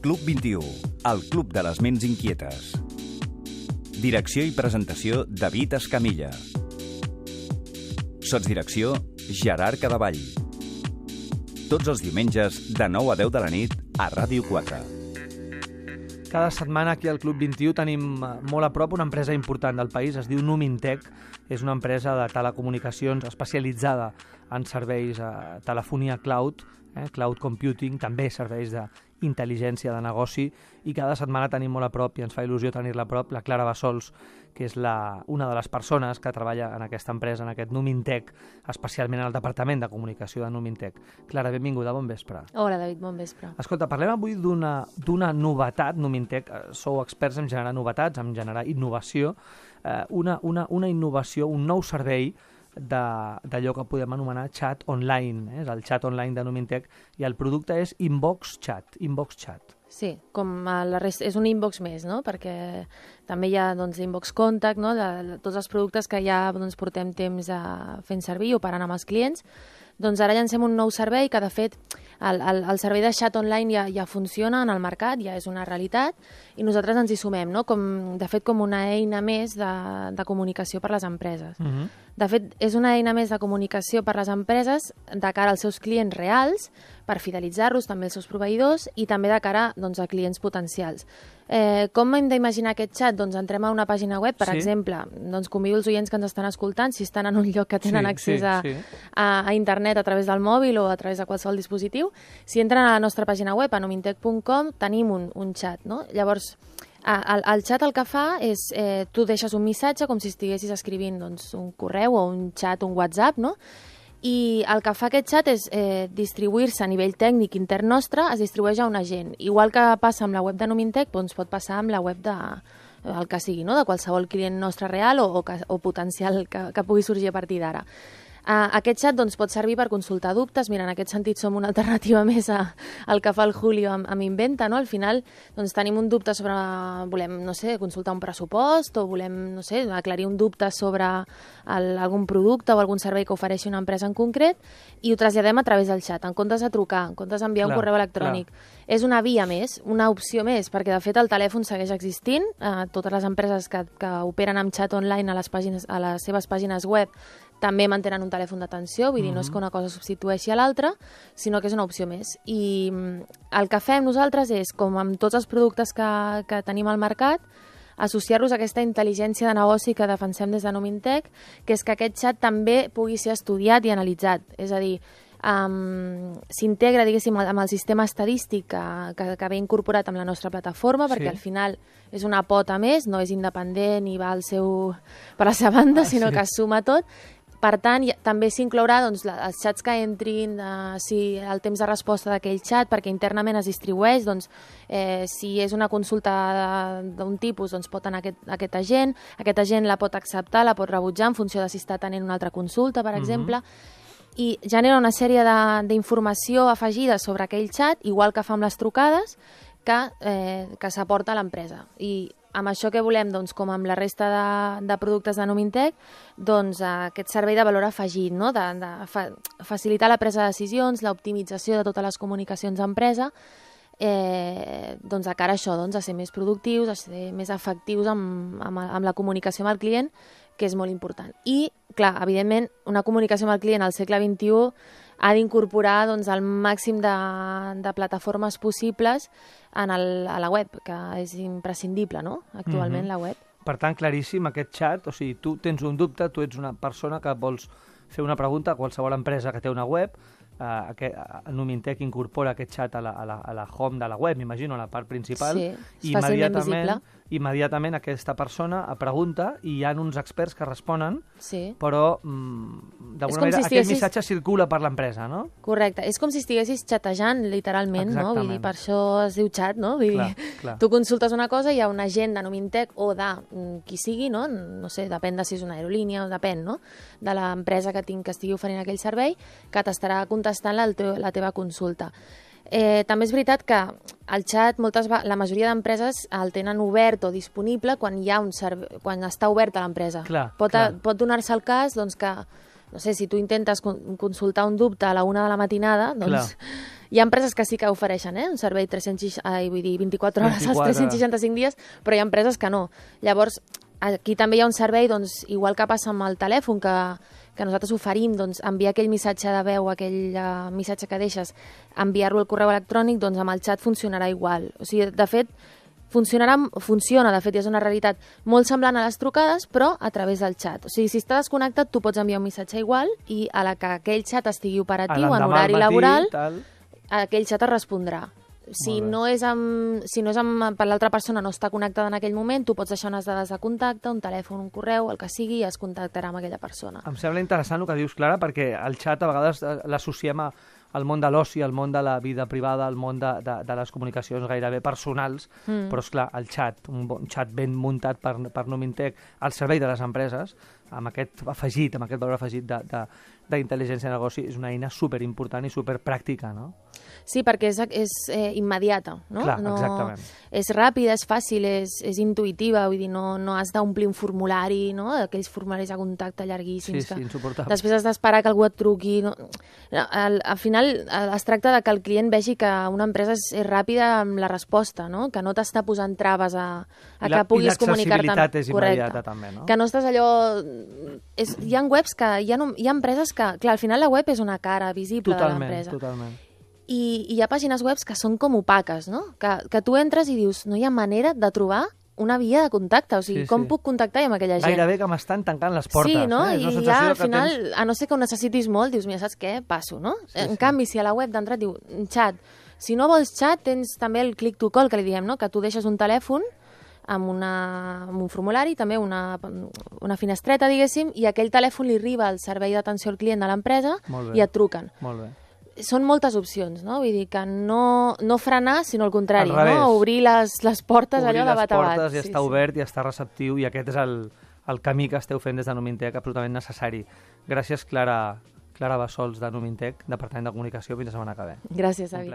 Club 21, el club de les ments inquietes. Direcció i presentació, David Escamilla. Sotsdirecció, Gerard Cadavall. Tots els diumenges, de 9 a 10 de la nit, a Ràdio 4. Cada setmana aquí al Club 21 tenim molt a prop una empresa important del país, es diu Numintech. És una empresa de telecomunicacions especialitzada en serveis de telefonia cloud, cloud computing, també serveis d'intel·ligència de negoci, i cada setmana tenim molt a prop, i ens fa il·lusió tenir-la a prop, la Clara Bassols, que és una de les persones que treballa en aquesta empresa, en aquest Numintech, especialment en el departament de comunicació de Numintech. Clara, benvinguda, bon vespre. Hola, David, bon vespre. Escolta, parlem avui d'una novetat. Numintech, sou experts en generar novetats, en generar innovació, una innovació, un nou servei d'allò que podem anomenar chat online. És el chat online de Numintech, i el producte és Inbox Chat. Sí, com la resta, és un inbox més, no? Perquè també hi ha Inbox Contact, no? De tots els productes que ja portem temps fent servir, operant amb els clients. Doncs ara llancem un nou servei que, de fet, el servei de chat online ja funciona en el mercat, ja és una realitat, i nosaltres ens hi sumem, no? De fet, com una eina més de comunicació per a les empreses. De fet, és una eina més de comunicació per a les empreses de cara als seus clients reals, per fidelitzar-los, també els seus proveïdors, i també de cara a clients potencials. Com hem d'imaginar aquest xat? Doncs entrem a una pàgina web, per exemple. Convido els oients que ens estan escoltant, si estan en un lloc que tenen accés a internet a través del mòbil o a través de qualsevol dispositiu. Si entren a la nostra pàgina web, a numintech.com, tenim un xat, no? Llavors, el xat el que fa és, tu deixes un missatge com si estiguessis escrivint un correu o un xat, un WhatsApp, no? I el que fa aquest xat és distribuir-se a nivell tècnic intern nostre, es distribueix a un agent. Igual que passa amb la web de Numintech, doncs pot passar amb la web el que sigui, no? De qualsevol client nostre real o potencial que pugui sorgir a partir d'ara. Aquest xat pot servir per consultar dubtes. Mira, en aquest sentit som una alternativa més al que fa el Julio amb Inventa, no? Al final tenim un dubte sobre, volem, consultar un pressupost, o volem, aclarir un dubte sobre algun producte o algun servei que ofereixi una empresa en concret, i ho traslladem a través del xat, en comptes de trucar, en comptes d'enviar un correu electrònic. És una via més, una opció més, perquè de fet el telèfon segueix existint. Totes les empreses que operen amb xat online a les seves pàgines web també mantenen un telèfon d'atenció, vull dir, no és que una cosa substitueixi a l'altra, sinó que és una opció més. I el que fem nosaltres és, com amb tots els productes que tenim al mercat, associar-los a aquesta intel·ligència de negoci que defensem des de Numintech, que és que aquest xat també pugui ser estudiat i analitzat. És a dir, s'integra, diguéssim, amb el sistema estadístic que ve incorporat amb la nostra plataforma, perquè al final és una pota més, no és independent i va per la seva banda, sinó que es suma tot. Per tant, també s'inclourà els xats que entrin, el temps de resposta d'aquell xat, perquè internament es distribueix, si és una consulta d'un tipus, pot anar aquest agent la pot acceptar, la pot rebutjar en funció de si està tenint una altra consulta, per exemple, i genera una sèrie d'informació afegida sobre aquell xat, igual que fa amb les trucades, que s'aporta a l'empresa. I amb això que volem, com amb la resta de productes de Numintech, aquest servei de valor afegit, no? De facilitar la presa de decisions, l'optimització de totes les comunicacions d'empresa, de cara a això, a ser més productius, a ser més efectius amb la comunicació amb el client, que és molt important. I, clar, evidentment, una comunicació amb el client al segle XXI ha d'incorporar el màxim de plataformes possibles a la web, que és imprescindible, no?, actualment, la web. Per tant, claríssim, aquest xat, o sigui, tu tens un dubte, tu ets una persona que vols fer una pregunta a qualsevol empresa que té una web, Numintech incorpora aquest xat a la home de la web, m'imagino, a la part principal, i immediatament aquesta persona pregunta, i hi ha uns experts que responen, però d'alguna manera aquest missatge circula per l'empresa, no? Correcte, és com si estiguessis xatejant, literalment, no? Vull dir, per això es diu xat, no? Vull dir, tu consultes una cosa i hi ha un agent de Numintech o de qui sigui, no? No sé, depèn de si és una aerolínia o depèn, no?, de l'empresa que estigui oferint aquell servei, que t'estarà contestant la teva consulta. També és veritat que el xat, la majoria d'empreses el tenen obert o disponible quan està obert a l'empresa. Pot donar-se el cas que, no sé, si tu intentes consultar un dubte a la 1 de la matinada, Hi ha empreses que sí que ofereixen un servei 24 hores als 365 dies, però hi ha empreses que no. Llavors, aquí també hi ha un servei, doncs, igual que passa amb el telèfon, que nosaltres oferim, doncs, enviar aquell missatge de veu, aquell missatge que deixes, enviar-lo al correu electrònic, doncs amb el xat funcionarà igual. O sigui, de fet, funciona, de fet, és una realitat molt semblant a les trucades, però a través del xat. O sigui, si està desconnectat, tu pots enviar un missatge igual i a la que aquell xat estigui operatiu en horari laboral, aquell xat es respondrà. Si no és per l'altra persona no està connectada en aquell moment, tu pots deixar unes dades de contacte, un telèfon, un correu, el que sigui, i es contactarà amb aquella persona. Em sembla interessant el que dius, Clara, perquè el xat a vegades l'associem al món de l'oci, al món de la vida privada, al món de les comunicacions gairebé personals, però, esclar, el xat, un bon xat ben muntat per Numintech al servei de les empreses, amb aquest valor afegit d'intel·ligència de negoci, és una eina superimportant i superpràctica, no? Sí, perquè és immediata, no? Clar, exactament. És ràpida, és fàcil, és intuïtiva, vull dir, no has d'omplir un formulari, no? Aquells formularis de contacte llarguíssims. Sí, insuportable. Després has d'esperar que algú et truqui. Al final es tracta de que el client vegi que una empresa és ràpida amb la resposta, no? Que no t'està posant traves a que puguis comunicar-te. I l'accessibilitat és immediata, també, no? Que no estàs allò... Hi ha webs que... Hi ha empreses que... Clar, al final la web és una cara visible de l'empresa. Totalment. I hi ha pàgines web que són com opaques, no? Que tu entres i dius, no hi ha manera de trobar una via de contacte, o sigui, com puc contactar amb aquella gent? Gairebé que m'estan tancant les portes. Sí, no? I ja al final, a no ser que ho necessitis molt, dius, mira, saps què? Passo, no? En canvi, si a la web d'entrat diu xat, si no vols xat, tens també el click to call, que li diem, no? Que tu deixes un telèfon amb un formulari, també una finestreta, diguéssim, i aquell telèfon li arriba al servei d'atenció al client de l'empresa i et truquen. Molt bé. Són moltes opcions, no? Vull dir que no frenar, sinó al contrari, no? Obrir les portes allò de bat a bat. Obrir les portes i estar obert i estar receptiu, i aquest és el camí que esteu fent des de Numintech, absolutament necessari. Gràcies, Clara Bassols, de Numintech, Departament de Comunicació. Fins la setmana que ve. Gràcies, Avi.